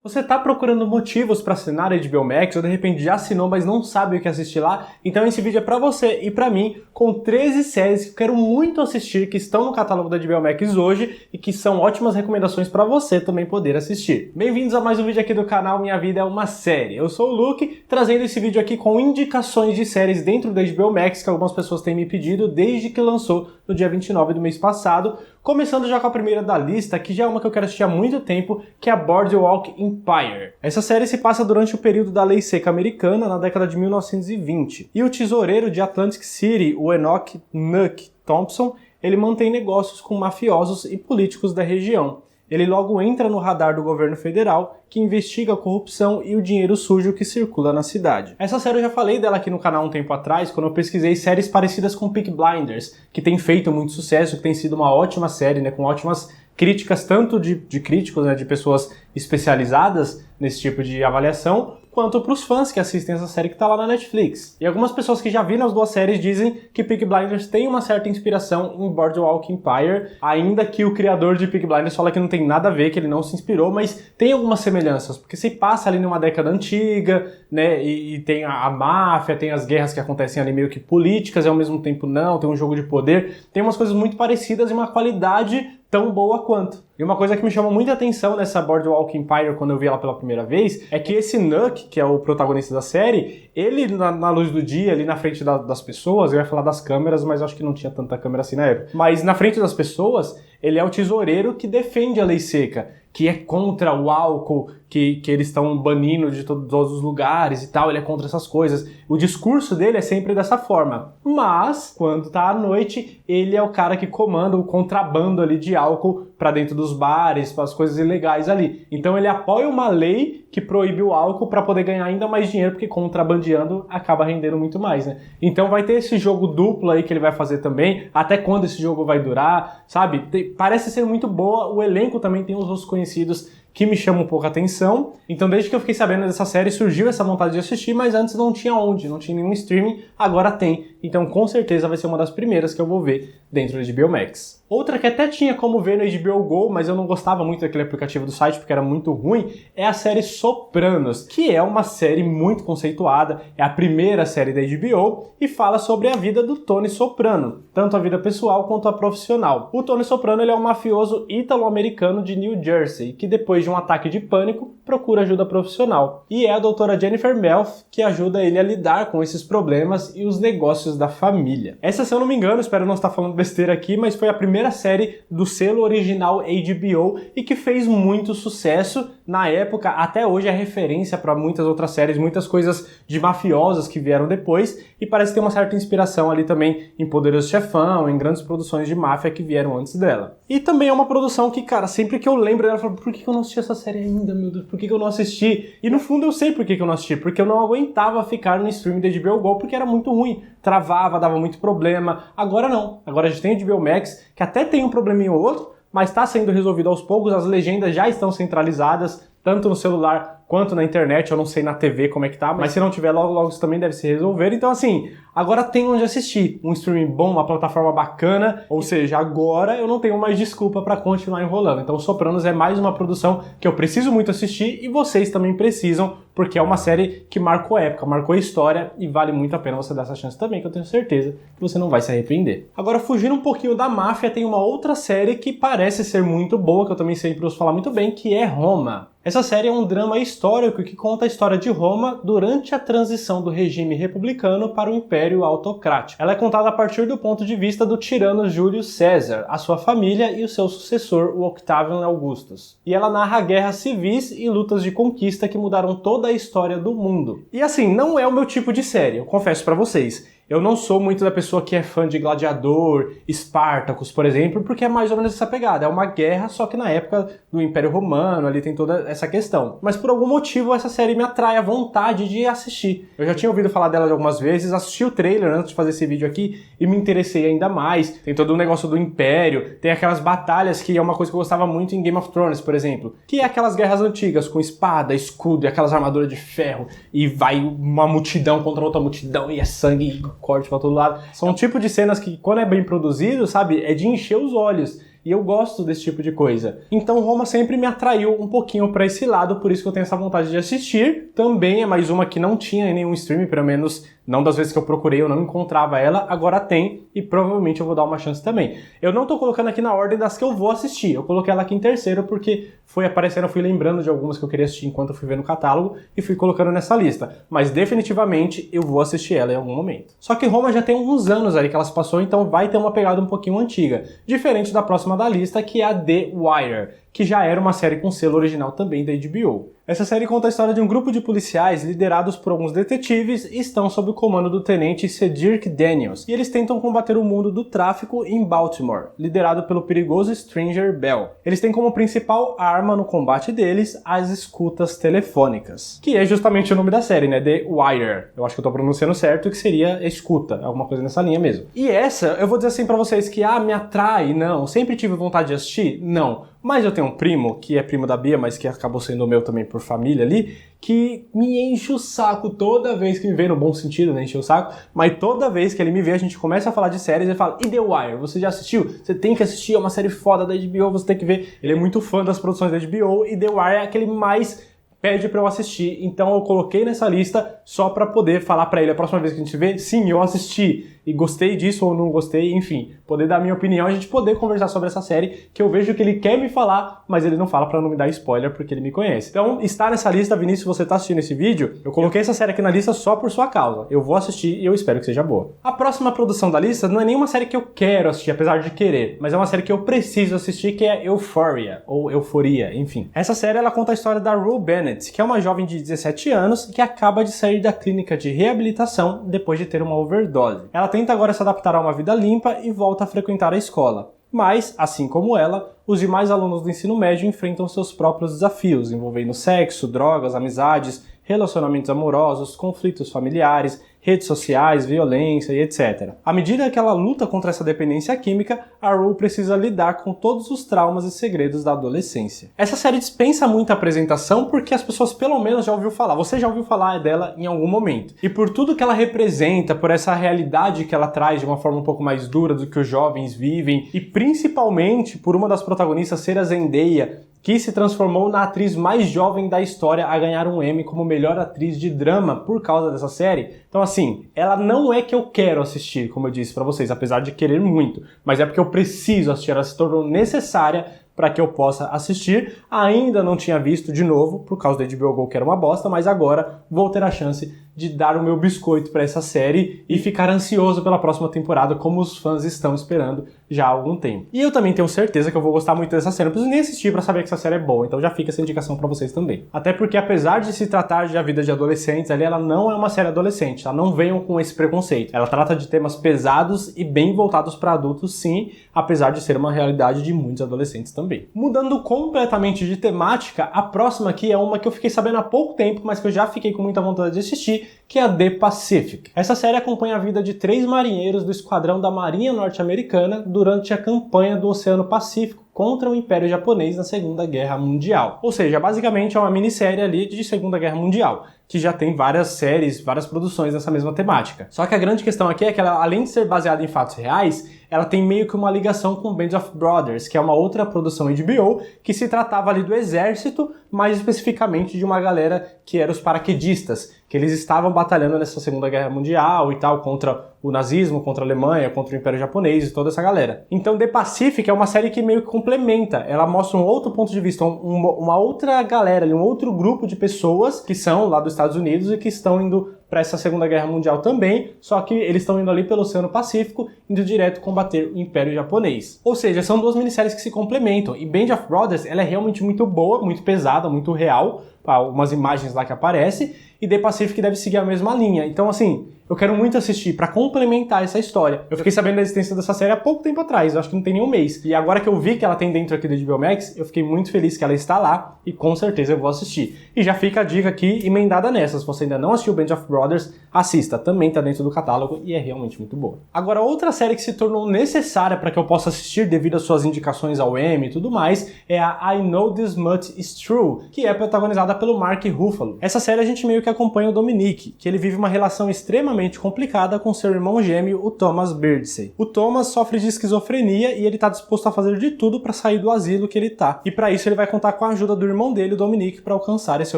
Você tá procurando motivos para assinar a HBO Max ou de repente já assinou, mas não sabe o que assistir lá? Então esse vídeo é para você e para mim, com 13 séries que eu quero muito assistir, que estão no catálogo da HBO Max hoje e que são ótimas recomendações para você também poder assistir. Bem-vindos a mais um vídeo aqui do canal Minha Vida é uma Série. Eu sou o Luke, trazendo esse vídeo aqui com indicações de séries dentro da HBO Max que algumas pessoas têm me pedido desde que lançou no dia 29 do mês passado. Começando já com a primeira da lista, que já é uma que eu quero assistir há muito tempo, que é a Boardwalk Empire. Essa série se passa durante o período da Lei Seca americana, na década de 1920. E o tesoureiro de Atlantic City, o Enoch Nuck Thompson, ele mantém negócios com mafiosos e políticos da região. Ele logo entra no radar do governo federal, que investiga a corrupção e o dinheiro sujo que circula na cidade. Essa série eu já falei dela aqui no canal um tempo atrás, quando eu pesquisei séries parecidas com Peaky Blinders, que tem feito muito sucesso, que tem sido uma ótima série, né, com ótimas críticas, tanto de críticos, né, de pessoas especializadas nesse tipo de avaliação, quanto para os fãs que assistem essa série que está lá na Netflix. E algumas pessoas que já viram as duas séries dizem que Peaky Blinders tem uma certa inspiração em Boardwalk Empire, ainda que o criador de Peaky Blinders fala que não tem nada a ver, que ele não se inspirou, mas tem algumas semelhanças, porque se passa ali numa década antiga, né, e tem a máfia, tem as guerras que acontecem ali meio que políticas e ao mesmo tempo não, tem um jogo de poder, tem umas coisas muito parecidas e uma qualidade tão boa quanto. E uma coisa que me chamou muita atenção nessa Boardwalk Empire quando eu vi ela pela primeira vez é que esse Nuck, que é o protagonista da série, ele na luz do dia, ali na frente das pessoas, eu ia falar das câmeras, mas acho que não tinha tanta câmera assim na época, mas na frente das pessoas, ele é o tesoureiro que defende a lei seca, que é contra o álcool, que eles estão banindo de todos os lugares e tal, ele é contra essas coisas. O discurso dele é sempre dessa forma. Mas, quando tá à noite, ele é o cara que comanda o contrabando ali de álcool pra dentro dos bares, para as coisas ilegais ali. Então ele apoia uma lei que proíbe o álcool para poder ganhar ainda mais dinheiro, porque contrabandeando acaba rendendo muito mais, né? Então vai ter esse jogo duplo aí que ele vai fazer também, até quando esse jogo vai durar, sabe? Parece ser muito boa, o elenco também tem uns rostos conhecidos que me chamam um pouco a atenção. Então desde que eu fiquei sabendo dessa série, surgiu essa vontade de assistir, mas antes não tinha onde, não tinha nenhum streaming, agora tem. Então com certeza vai ser uma das primeiras que eu vou ver dentro do HBO Max. Outra que até tinha como ver no HBO Go, mas eu não gostava muito daquele aplicativo do site porque era muito ruim, é a série Sopranos, que é uma série muito conceituada, é a primeira série da HBO e fala sobre a vida do Tony Soprano, tanto a vida pessoal quanto a profissional. O Tony Soprano ele é um mafioso ítalo-americano de New Jersey, que depois de um ataque de pânico, procura ajuda profissional. E é a doutora Jennifer Melf que ajuda ele a lidar com esses problemas e os negócios da família. Essa, se eu não me engano, espero não estar falando besteira aqui, mas foi a primeira série do selo original HBO e que fez muito sucesso na época, até hoje é referência para muitas outras séries, muitas coisas de mafiosos que vieram depois, e parece ter uma certa inspiração ali também em Poderoso Chefão, em grandes produções de máfia que vieram antes dela. E também é uma produção que, cara, sempre que eu lembro dela, eu falo, por que eu não assisti essa série ainda, meu Deus, por que eu não assisti? E no fundo eu sei por que eu não assisti, porque eu não aguentava ficar no streaming da HBO Go, porque era muito ruim, travava, dava muito problema. Agora não, agora a gente tem a HBO Max, que até tem um probleminha ou outro, mas está sendo resolvido aos poucos, as legendas já estão centralizadas, tanto no celular quanto na internet, eu não sei na TV como é que tá, mas se não tiver, logo isso também deve se resolver. Então assim, agora tem onde assistir, um streaming bom, uma plataforma bacana, ou seja, agora eu não tenho mais desculpa para continuar enrolando. Então Sopranos é mais uma produção que eu preciso muito assistir e vocês também precisam, porque é uma série que marcou época, marcou história e vale muito a pena você dar essa chance também, que eu tenho certeza que você não vai se arrepender. Agora, fugindo um pouquinho da máfia, tem uma outra série que parece ser muito boa, que eu também sempre ouço falar muito bem, que é Roma. Essa série é um drama histórico que conta a história de Roma durante a transição do regime republicano para o Império Autocrático. Ela é contada a partir do ponto de vista do tirano Júlio César, a sua família e o seu sucessor, o Octavian Augustus. E ela narra guerras civis e lutas de conquista que mudaram toda a história do mundo. E assim, não é o meu tipo de série, eu confesso pra vocês. Eu não sou muito da pessoa que é fã de Gladiador, Spartacus, por exemplo, porque é mais ou menos essa pegada. É uma guerra, só que na época do Império Romano, ali tem toda essa questão. Mas por algum motivo essa série me atrai a vontade de assistir. Eu já tinha ouvido falar dela algumas vezes, assisti o trailer antes de fazer esse vídeo aqui e me interessei ainda mais. Tem todo o negócio do Império, tem aquelas batalhas que é uma coisa que eu gostava muito em Game of Thrones, por exemplo. Que é aquelas guerras antigas, com espada, escudo e aquelas armaduras de ferro. E vai uma multidão contra outra multidão e é sangue corte pra todo lado. São um tipo de cenas que, quando é bem produzido, sabe, é de encher os olhos. e eu gosto desse tipo de coisa. Então Roma sempre me atraiu um pouquinho pra esse lado, por isso que eu tenho essa vontade de assistir. Também é mais uma que não tinha em nenhum stream, pelo menos não das vezes que eu procurei, eu não encontrava ela, agora tem, e provavelmente eu vou dar uma chance também. Eu não tô colocando aqui na ordem das que eu vou assistir, eu coloquei ela aqui em terceiro porque foi aparecendo, eu fui lembrando de algumas que eu queria assistir enquanto eu fui vendo o catálogo e fui colocando nessa lista. Mas definitivamente eu vou assistir ela em algum momento. Só que Roma já tem uns anos ali que ela se passou, então vai ter uma pegada um pouquinho antiga. Diferente da próxima da lista, que é a The Wire, que já era uma série com selo original também da HBO. Essa série conta a história de um grupo de policiais liderados por alguns detetives e estão sob o comando do tenente Cedric Daniels, e eles tentam combater o mundo do tráfico em Baltimore, liderado pelo perigoso Stringer Bell. Eles têm como principal arma no combate deles as escutas telefônicas, que é justamente o nome da série, né? The Wire. Eu acho que eu tô pronunciando certo, que seria escuta, alguma coisa nessa linha mesmo. E essa, eu vou dizer assim pra vocês que, me atrai, não, sempre tive vontade de assistir, não. Mas eu tenho um primo, que é primo da Bia, mas que acabou sendo o meu também por família ali, que me enche o saco toda vez que me vê, no bom sentido, né, enche o saco, mas toda vez que ele me vê, a gente começa a falar de séries, ele fala, e The Wire, você já assistiu? Você tem que assistir, é uma série foda da HBO, você tem que ver. Ele é muito fã das produções da HBO, e The Wire é aquele mais pede pra eu assistir, então eu coloquei nessa lista só pra poder falar pra ele a próxima vez que a gente vê, sim, eu assisti, e gostei disso ou não gostei, enfim, poder dar a minha opinião e a gente poder conversar sobre essa série, que eu vejo que ele quer me falar, mas ele não fala pra não me dar spoiler, porque ele me conhece. Então, está nessa lista, Vinícius, se você tá assistindo esse vídeo, eu coloquei essa série aqui na lista só por sua causa. Eu vou assistir e eu espero que seja boa. A próxima produção da lista não é nenhuma série que eu quero assistir, apesar de querer, mas é uma série que eu preciso assistir, que é Euphoria, ou Euforia, enfim. Essa série, ela conta a história da Rue Bennett, que é uma jovem de 17 anos que acaba de sair da clínica de reabilitação depois de ter uma overdose. Ela tenta agora se adaptar a uma vida limpa e volta a frequentar a escola. Mas, assim como ela, os demais alunos do ensino médio enfrentam seus próprios desafios, envolvendo sexo, drogas, amizades, relacionamentos amorosos, conflitos familiares, redes sociais, violência e etc. À medida que ela luta contra essa dependência química, a Rue precisa lidar com todos os traumas e segredos da adolescência. Essa série dispensa muita apresentação porque as pessoas pelo menos já ouviu falar. Você já ouviu falar dela em algum momento. E por tudo que ela representa, por essa realidade que ela traz de uma forma um pouco mais dura do que os jovens vivem, e principalmente por uma das protagonistas ser a Zendaya, que se transformou na atriz mais jovem da história a ganhar um Emmy como melhor atriz de drama por causa dessa série. Então assim, ela não é que eu quero assistir, como eu disse pra vocês, apesar de querer muito, mas é porque eu preciso assistir, ela se tornou necessária para que eu possa assistir. Ainda não tinha visto de novo, por causa da HBO Go, que era uma bosta, mas agora vou ter a chance de dar o meu biscoito para essa série e ficar ansioso pela próxima temporada, como os fãs estão esperando já há algum tempo. E eu também tenho certeza que eu vou gostar muito dessa série, não preciso nem assistir para saber que essa série é boa, então já fica essa indicação para vocês também. Até porque, apesar de se tratar de a vida de adolescentes, ali ela não é uma série adolescente, tá? Não venham com esse preconceito. Ela trata de temas pesados e bem voltados para adultos, sim, apesar de ser uma realidade de muitos adolescentes também. Mudando completamente de temática, a próxima aqui é uma que eu fiquei sabendo há pouco tempo, mas que eu já fiquei com muita vontade de assistir, que é a The Pacific. Essa série acompanha a vida de 3 marinheiros do esquadrão da Marinha Norte-Americana durante a campanha do Oceano Pacífico contra o Império Japonês na Segunda Guerra Mundial. Ou seja, basicamente é uma minissérie ali de Segunda Guerra Mundial, que já tem várias séries, várias produções nessa mesma temática. Só que a grande questão aqui é que ela, além de ser baseada em fatos reais, ela tem meio que uma ligação com Band of Brothers, que é uma outra produção HBO, que se tratava ali do exército, mais especificamente de uma galera que era os paraquedistas, que eles estavam batalhando nessa Segunda Guerra Mundial e tal, contra o nazismo, contra a Alemanha, contra o Império Japonês e toda essa galera. Então The Pacific é uma série que meio que complementa, ela mostra um outro ponto de vista, uma outra galera, um outro grupo de pessoas que são lá dos Estados Unidos e que estão indo para essa Segunda Guerra Mundial também, só que eles estão indo ali pelo Oceano Pacífico, indo direto combater o Império Japonês. Ou seja, são duas minisséries que se complementam, e Band of Brothers ela é realmente muito boa, muito pesada, muito real, algumas imagens lá que aparecem, e The Pacific deve seguir a mesma linha. Então assim, eu quero muito assistir para complementar essa história. Eu fiquei sabendo da existência dessa série há pouco tempo atrás, eu acho que não tem nem um mês. E agora que eu vi que ela tem dentro aqui do HBO Max, eu fiquei muito feliz que ela está lá e com certeza eu vou assistir. E já fica a dica aqui emendada nessa, se você ainda não assistiu Band of Brothers, assista, também tá dentro do catálogo e é realmente muito boa. Agora, outra série que se tornou necessária para que eu possa assistir devido às suas indicações ao Emmy e tudo mais, é a I Know This Much Is True, que é protagonizada pelo Mark Ruffalo. Essa série a gente meio que acompanha o Dominic, que ele vive uma relação extremamente complicada com seu irmão gêmeo, o Thomas Birdsey. O Thomas sofre de esquizofrenia e ele tá disposto a fazer de tudo para sair do asilo que ele tá. E para isso ele vai contar com a ajuda do irmão dele, o Dominic, para alcançar esse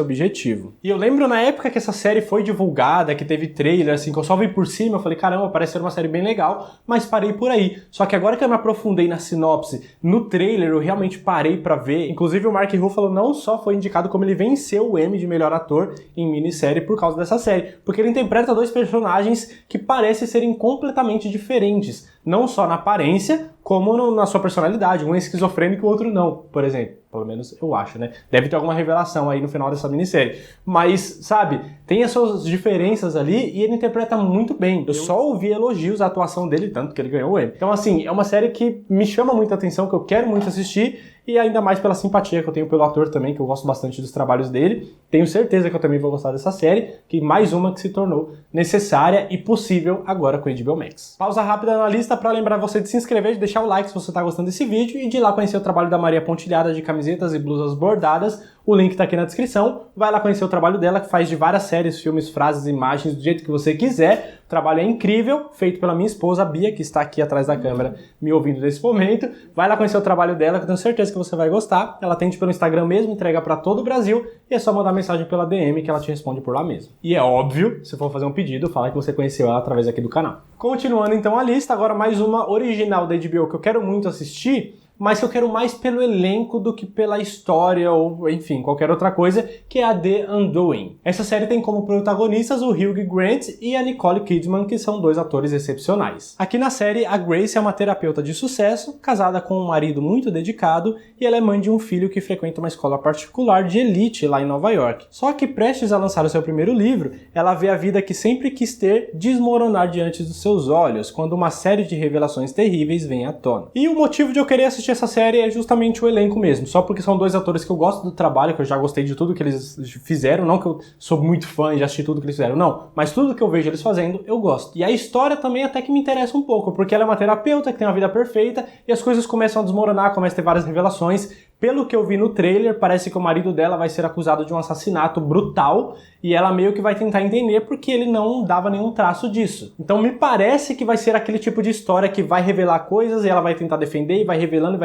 objetivo. E eu lembro na época que essa série foi divulgada, que teve trailer, assim, que eu só vi por cima, eu falei, caramba, parece ser uma série bem legal, mas parei por aí. Só que agora que eu me aprofundei na sinopse, no trailer, eu realmente parei pra ver. Inclusive o Mark Ruffalo não só foi indicado, como ele venceu o Emmy de melhor ator em minissérie por causa dessa série. Porque ele interpreta dois personagens que parecem serem completamente diferentes. Não só na aparência, como na sua personalidade. Um é esquizofrênico e o outro não, por exemplo. Pelo menos eu acho, né? Deve ter alguma revelação aí no final dessa minissérie. Mas, sabe, tem as suas diferenças ali e ele interpreta muito bem. Eu só ouvi elogios à atuação dele, tanto que ele ganhou o Emmy. Então, assim, é uma série que me chama muita atenção, que eu quero muito assistir, e ainda mais pela simpatia que eu tenho pelo ator também, que eu gosto bastante dos trabalhos dele. Tenho certeza que eu também vou gostar dessa série, que mais uma que se tornou necessária e possível agora com a HBO Max. Pausa rápida na lista para lembrar você de se inscrever, de deixar o like se você está gostando desse vídeo e de ir lá conhecer o trabalho da Maria Pontilhada de camisetas e blusas bordadas. O link tá aqui na descrição. Vai lá conhecer o trabalho dela, que faz de várias séries, filmes, frases, imagens, do jeito que você quiser. O trabalho é incrível, feito pela minha esposa, Bia, que está aqui atrás da câmera me ouvindo nesse momento. Vai lá conhecer o trabalho dela, que eu tenho certeza que você vai gostar. Ela atende pelo Instagram mesmo, entrega para todo o Brasil, e é só mandar mensagem pela DM que ela te responde por lá mesmo. E é óbvio, se for fazer um pedido, fala que você conheceu ela através aqui do canal. Continuando então a lista, agora mais uma original da HBO que eu quero muito assistir, mas que eu quero mais pelo elenco do que pela história ou, enfim, qualquer outra coisa, que é a The Undoing. Essa série tem como protagonistas o Hugh Grant e a Nicole Kidman, que são dois atores excepcionais. Aqui na série, a Grace é uma terapeuta de sucesso, casada com um marido muito dedicado, e ela é mãe de um filho que frequenta uma escola particular de elite lá em Nova York. Só que prestes a lançar o seu primeiro livro, ela vê a vida que sempre quis ter desmoronar diante dos seus olhos, quando uma série de revelações terríveis vem à tona. E o motivo de eu querer assistir essa série é justamente o elenco mesmo, só porque são dois atores que eu gosto do trabalho, que eu já gostei de tudo que eles fizeram, não que eu sou muito fã e já assisti tudo que eles fizeram, não, mas tudo que eu vejo eles fazendo, eu gosto. E a história também até que me interessa um pouco, porque ela é uma terapeuta que tem uma vida perfeita e as coisas começam a desmoronar, começam a ter várias revelações. Pelo que eu vi no trailer, parece que o marido dela vai ser acusado de um assassinato brutal e ela meio que vai tentar entender porque ele não dava nenhum traço disso. Então me parece que vai ser aquele tipo de história que vai revelar coisas e ela vai tentar defender e vai revelando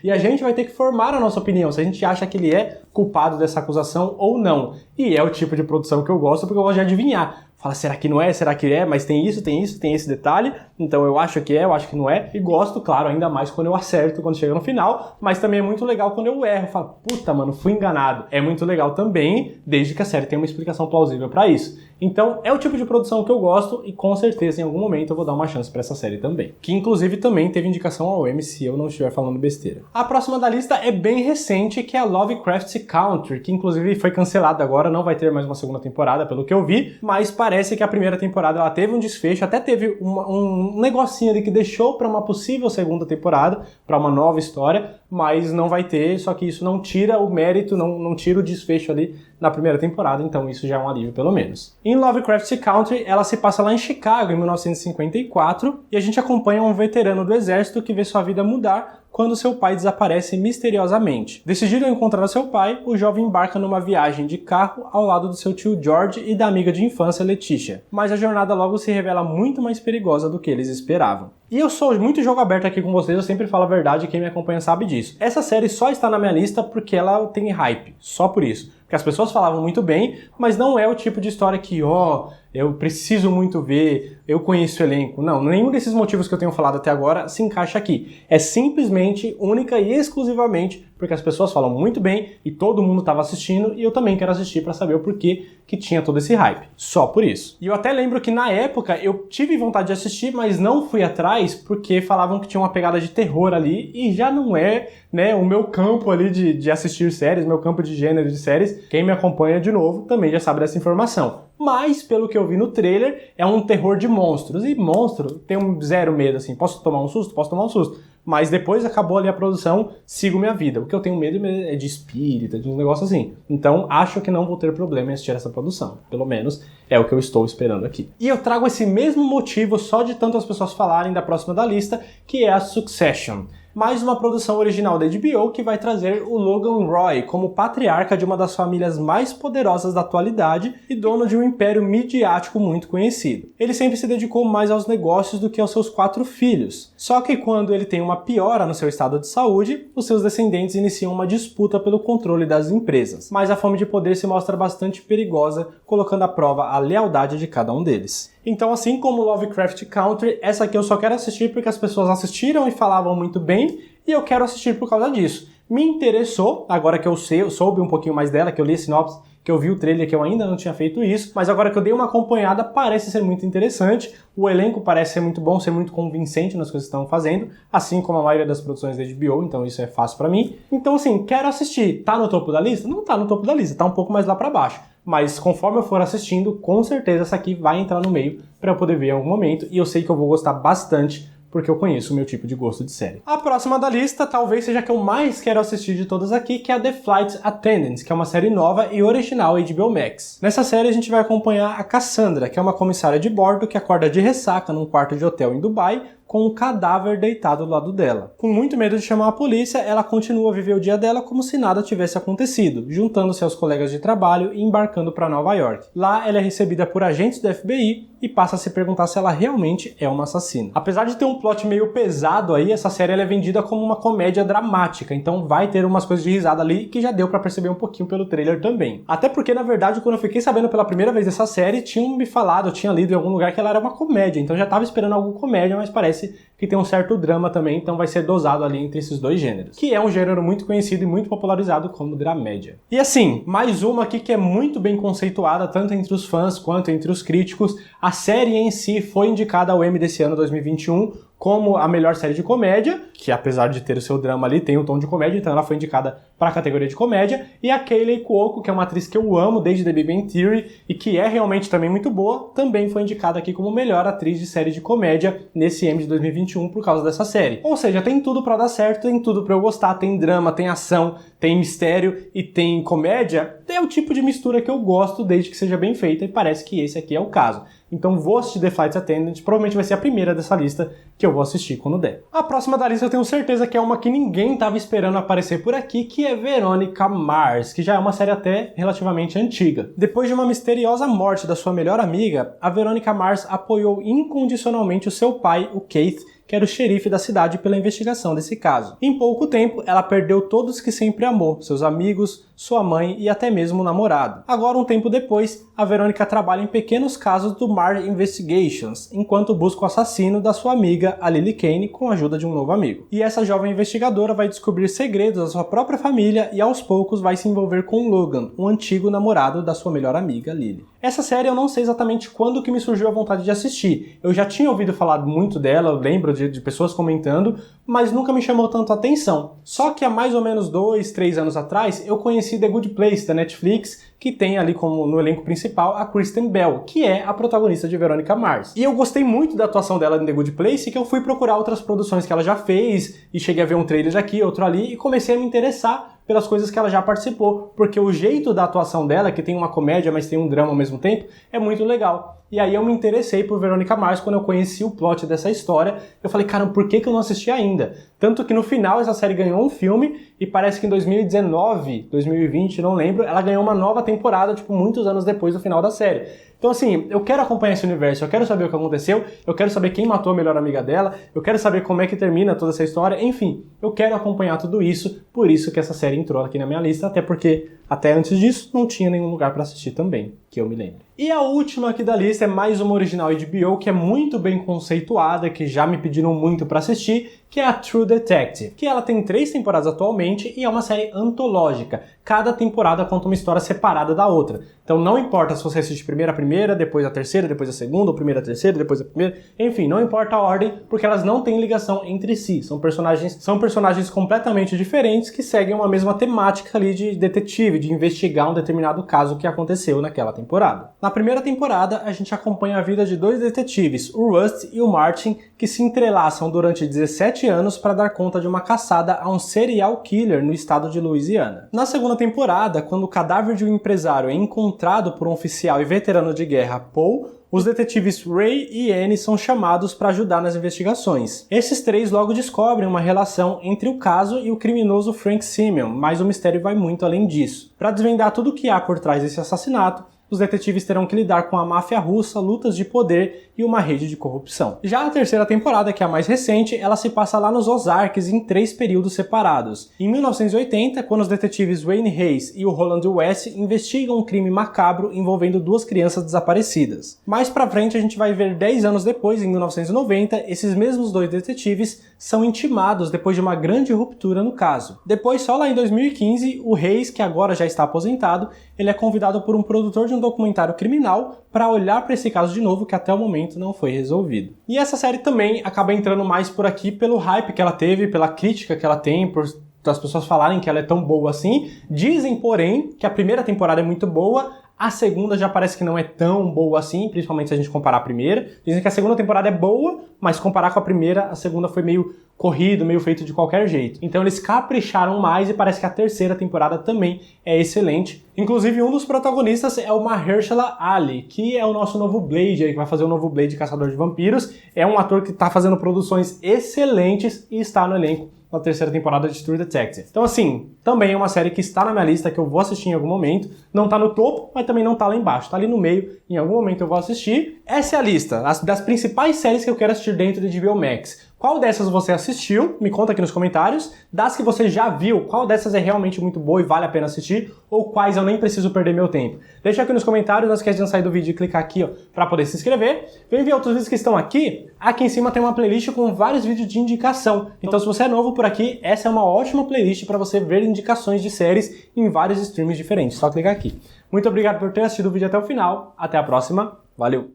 e a gente vai ter que formar a nossa opinião, se a gente acha que ele é culpado dessa acusação ou não. E é o tipo de produção que eu gosto porque eu gosto de adivinhar. Fala, será que não é? Será que é? Mas tem isso, tem esse detalhe. Então eu acho que é, eu acho que não é. E gosto, claro, ainda mais quando eu acerto, quando chega no final. Mas também é muito legal quando eu erro. Falo, puta, mano, fui enganado. É muito legal também, desde que a série tenha uma explicação plausível pra isso. Então é o tipo de produção que eu gosto e com certeza em algum momento eu vou dar uma chance pra essa série também. Que inclusive também teve indicação ao Emmy, se eu não estiver falando besteira. A próxima da lista é bem recente, que é a Lovecraft Country, que inclusive foi cancelada agora, não vai ter mais uma segunda temporada, pelo que eu vi, mas parece que a primeira temporada ela teve um desfecho, até teve um negocinho ali que deixou pra uma possível segunda temporada, pra uma nova história, mas não vai ter, só que isso não tira o mérito, não tira o desfecho ali na primeira temporada, então isso já é um alívio pelo menos. Em Lovecraft Country, ela se passa lá em Chicago, em 1954, e a gente acompanha um veterano do exército que vê sua vida mudar quando seu pai desaparece misteriosamente. Decidido a encontrar seu pai, o jovem embarca numa viagem de carro ao lado do seu tio George e da amiga de infância Leticia. Mas a jornada logo se revela muito mais perigosa do que eles esperavam. E eu sou muito jogo aberto aqui com vocês, eu sempre falo a verdade, quem me acompanha sabe disso. Essa série só está na minha lista porque ela tem hype, só por isso. Porque as pessoas falavam muito bem, mas não é o tipo de história que, eu preciso muito ver, eu conheço o elenco. Não, nenhum desses motivos que eu tenho falado até agora se encaixa aqui. É simplesmente, única e exclusivamente porque as pessoas falam muito bem e todo mundo estava assistindo e eu também quero assistir para saber o porquê que tinha todo esse hype. Só por isso. E eu até lembro que na época eu tive vontade de assistir, mas não fui atrás porque falavam que tinha uma pegada de terror ali e já não é, né, o meu campo ali de assistir séries, meu campo de gênero de séries. Quem me acompanha de novo também já sabe dessa informação. Mas, pelo que eu vi no trailer, é um terror de monstros. E monstro tem um zero medo, assim. Posso tomar um susto? Posso tomar um susto. Mas depois acabou ali a produção, sigo minha vida. O que eu tenho medo é de espírita, de um negócio assim. Então, acho que não vou ter problema em assistir essa produção. Pelo menos é o que eu estou esperando aqui. E eu trago esse mesmo motivo só de tantas pessoas falarem da próxima da lista, que é a Succession. mais uma produção original da HBO que vai trazer o Logan Roy como patriarca de uma das famílias mais poderosas da atualidade e dono de um império midiático muito conhecido. Ele sempre se dedicou mais aos negócios do que aos seus 4 filhos. Só que quando ele tem uma piora no seu estado de saúde, os seus descendentes iniciam uma disputa pelo controle das empresas. Mas a fome de poder se mostra bastante perigosa, colocando à prova a lealdade de cada um deles. Então, assim como Lovecraft Country, essa aqui eu só quero assistir porque as pessoas assistiram e falavam muito bem, e eu quero assistir por causa disso. Me interessou, agora que eu soube um pouquinho mais dela, que eu li a sinopse, que eu vi o trailer, que eu ainda não tinha feito isso, mas agora que eu dei uma acompanhada, parece ser muito interessante, o elenco parece ser muito bom, ser muito convincente nas coisas que estão fazendo, assim como a maioria das produções da HBO, então isso é fácil pra mim. Então assim, quero assistir. Tá no topo da lista? Não tá no topo da lista, tá um pouco mais lá pra baixo. Mas conforme eu for assistindo, com certeza essa aqui vai entrar no meio pra eu poder ver em algum momento, e eu sei que eu vou gostar bastante, porque eu conheço o meu tipo de gosto de série. A próxima da lista talvez seja a que eu mais quero assistir de todas aqui, que é a The Flight Attendant, que é uma série nova e original HBO Max. Nessa série a gente vai acompanhar a Cassandra, que é uma comissária de bordo que acorda de ressaca num quarto de hotel em Dubai, com um cadáver deitado do lado dela. Com muito medo de chamar a polícia, ela continua a viver o dia dela como se nada tivesse acontecido, juntando-se aos colegas de trabalho e embarcando para Nova York. Lá, ela é recebida por agentes do FBI e passa a se perguntar se ela realmente é uma assassina. Apesar de ter um plot meio pesado aí, essa série ela é vendida como uma comédia dramática, então vai ter umas coisas de risada ali que já deu pra perceber um pouquinho pelo trailer também. Até porque, na verdade, quando eu fiquei sabendo pela primeira vez dessa série, tinham me falado, eu tinha lido em algum lugar que ela era uma comédia, então eu já tava esperando alguma comédia, mas parece que tem um certo drama também, então vai ser dosado ali entre esses dois gêneros, que é um gênero muito conhecido e muito popularizado como dramédia. E assim, mais uma aqui que é muito bem conceituada, tanto entre os fãs quanto entre os críticos. A série em si foi indicada ao Emmy desse ano, 2021, como a melhor série de comédia, que apesar de ter o seu drama ali, tem um tom de comédia, então ela foi indicada para a categoria de comédia, e a Kaley Cuoco, que é uma atriz que eu amo desde The Big Bang Theory, e que é realmente também muito boa, também foi indicada aqui como melhor atriz de série de comédia nesse Emmy de 2021 por causa dessa série. Ou seja, tem tudo para dar certo, tem tudo para eu gostar, tem drama, tem ação, tem mistério e tem comédia. É o tipo de mistura que eu gosto desde que seja bem feita, e parece que esse aqui é o caso. Então vou assistir The Flight Attendant, provavelmente vai ser a primeira dessa lista que eu vou assistir quando der. A próxima da lista eu tenho certeza que é uma que ninguém estava esperando aparecer por aqui, que é Veronica Mars, que já é uma série até relativamente antiga. Depois de uma misteriosa morte da sua melhor amiga, a Veronica Mars apoiou incondicionalmente o seu pai, o Keith, que era o xerife da cidade, pela investigação desse caso. Em pouco tempo, ela perdeu todos que sempre amou, seus amigos, sua mãe e até mesmo o namorado. Agora, um tempo depois, a Verônica trabalha em pequenos casos do Mars Investigations, enquanto busca o assassino da sua amiga, a Lily Kane, com a ajuda de um novo amigo. E essa jovem investigadora vai descobrir segredos da sua própria família e aos poucos vai se envolver com Logan, um antigo namorado da sua melhor amiga, Lily. Essa série eu não sei exatamente quando que me surgiu a vontade de assistir. Eu já tinha ouvido falar muito dela, eu lembro de pessoas comentando, mas nunca me chamou tanto a atenção. Só que há mais ou menos 2, 3 anos atrás, eu conheci The Good Place, da Netflix, que tem ali como no elenco principal a Kristen Bell, que é a protagonista de Veronica Mars. E eu gostei muito da atuação dela em The Good Place, que eu fui procurar outras produções que ela já fez, e cheguei a ver um trailer aqui, outro ali, e comecei a me interessar pelas coisas que ela já participou, porque o jeito da atuação dela, que tem uma comédia, mas tem um drama ao mesmo tempo, é muito legal. E aí eu me interessei por Veronica Mars quando eu conheci o plot dessa história. Eu falei, cara, por que eu não assisti ainda? Tanto que no final essa série ganhou um filme e parece que em 2019, 2020, não lembro, ela ganhou uma nova temporada, tipo, muitos anos depois do final da série. Então assim, eu quero acompanhar esse universo, eu quero saber o que aconteceu, eu quero saber quem matou a melhor amiga dela, eu quero saber como é que termina toda essa história, enfim, eu quero acompanhar tudo isso, por isso que essa série entrou aqui na minha lista, até porque até antes disso não tinha nenhum lugar para assistir também, que eu me lembro. E a última aqui da lista é mais uma original HBO, que é muito bem conceituada, que já me pediram muito para assistir, que é a True Detective, que ela tem 3 temporadas atualmente e é uma série antológica. Cada temporada conta uma história separada da outra. Então não importa se você assiste primeiro a primeira, depois a terceira, depois a segunda, ou primeiro a terceira, depois a primeira, enfim, não importa a ordem, porque elas não têm ligação entre si. São personagens completamente diferentes que seguem uma mesma temática ali de detetive, de investigar um determinado caso que aconteceu naquela temporada. Na primeira temporada, a gente acompanha a vida de 2 detetives, o Rust e o Martin, que se entrelaçam durante 17 anos para dar conta de uma caçada a um serial killer no estado de Louisiana. Na segunda temporada, quando o cadáver de um empresário é encontrado por um oficial e veterano de guerra, Paul, os detetives Ray e Annie são chamados para ajudar nas investigações. Esses três logo descobrem uma relação entre o caso e o criminoso Frank Simeon, mas o mistério vai muito além disso. Para desvendar tudo o que há por trás desse assassinato, os detetives terão que lidar com a máfia russa, lutas de poder e uma rede de corrupção. Já a terceira temporada, que é a mais recente, ela se passa lá nos Ozarks em 3 períodos separados. Em 1980, quando os detetives Wayne Hayes e o Roland West investigam um crime macabro envolvendo 2 crianças desaparecidas. Mais pra frente a gente vai ver 10 anos depois, em 1990, esses mesmos 2 detetives são intimados depois de uma grande ruptura no caso. Depois, só lá em 2015, o Hayes, que agora já está aposentado, ele é convidado por um produtor de um documentário criminal para olhar para esse caso de novo, que até o momento não foi resolvido. E essa série também acaba entrando mais por aqui pelo hype que ela teve, pela crítica que ela tem, por as pessoas falarem que ela é tão boa assim. Dizem, porém, que a primeira temporada é muito boa, a segunda já parece que não é tão boa assim, principalmente se a gente comparar a primeira. Dizem que a segunda temporada é boa, mas comparar com a primeira, a segunda foi meio corrido, meio feito de qualquer jeito. Então eles capricharam mais e parece que a terceira temporada também é excelente. Inclusive um dos protagonistas é o Mahershala Ali, que é o nosso novo Blade, que vai fazer o novo Blade Caçador de Vampiros. É um ator que está fazendo produções excelentes e está no elenco na terceira temporada de True Detective. Então assim, também é uma série que está na minha lista, que eu vou assistir em algum momento. Não tá no topo, mas também não tá lá embaixo, tá ali no meio. Em algum momento eu vou assistir. Essa é a lista das principais séries que eu quero assistir dentro de HBO Max. Qual dessas você assistiu? Me conta aqui nos comentários. Das que você já viu, qual dessas é realmente muito boa e vale a pena assistir? Ou quais eu nem preciso perder meu tempo? Deixa aqui nos comentários, não esquece de sair do vídeo e clicar aqui para poder se inscrever. Vem ver outros vídeos que estão aqui. Aqui em cima tem uma playlist com vários vídeos de indicação. Então se você é novo por aqui, essa é uma ótima playlist para você ver indicações de séries em vários streams diferentes. Só clicar aqui. Muito obrigado por ter assistido o vídeo até o final. Até a próxima. Valeu!